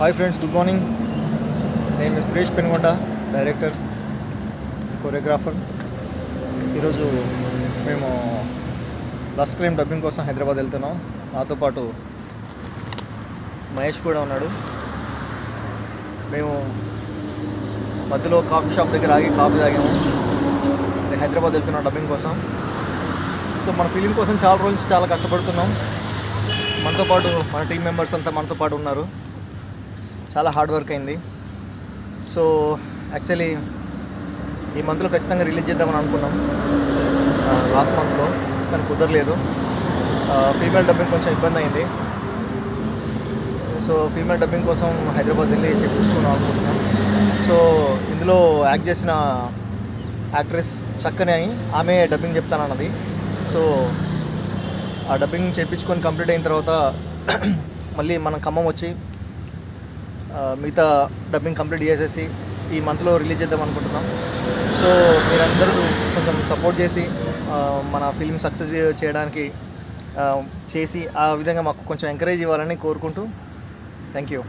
Hi friends, good morning. నేను Suresh Penugonda, director, choreographer. ఈరోజు మేము లస్ట్ క్రైమ్ డబ్బింగ్ కోసం హైదరాబాద్ వెళ్తున్నాం. నాతో పాటు మహేష్ కూడా ఉన్నాడు. మేము మధ్యలో కాఫీ షాప్ దగ్గర ఆగి కాఫీ తాగాము. హైదరాబాద్ వెళ్తున్నాం డబ్బింగ్ కోసం. సో మన ఫిలిం కోసం చాలా రోజుల నుంచి చాలా కష్టపడుతున్నాం. మనతో పాటు మన టీం మెంబర్స్ అంతా మనతో పాటు ఉన్నారు. చాలా హార్డ్ వర్క్ అయింది. సో యాక్చువల్లీ ఈ మంత్లో ఖచ్చితంగా రిలీజ్ చేద్దామని అనుకున్నాం, లాస్ట్ మంత్లో, కానీ కుదరలేదు. ఫీమేల్ డబ్బింగ్ కొంచెం ఇబ్బంది అయింది. సో ఫీమేల్ డబ్బింగ్ కోసం హైదరాబాద్ వెళ్ళి చెప్పించుకున్నాం అనుకుంటున్నాం. సో ఇందులో యాక్ట్ చేసిన యాక్ట్రెస్ చక్కని ఆమె డబ్బింగ్ చెప్తానన్నది. సో ఆ డబ్బింగ్ చేయించుకొని కంప్లీట్ అయిన తర్వాత మళ్ళీ మనం ఖమ్మం వచ్చి మిగతా డబ్బింగ్ కంప్లీట్ చేసేసి ఈ మంత్లో రిలీజ్ చేద్దాం అనుకుంటున్నాం. సో మీరందరూ కొంచెం సపోర్ట్ చేసి మన ఫిల్మ్ సక్సెస్ చేయడానికి చేసి ఆ విధంగా మాకు కొంచెం ఎంకరేజ్ ఇవ్వాలని కోరుకుంటూ థ్యాంక్ యూ.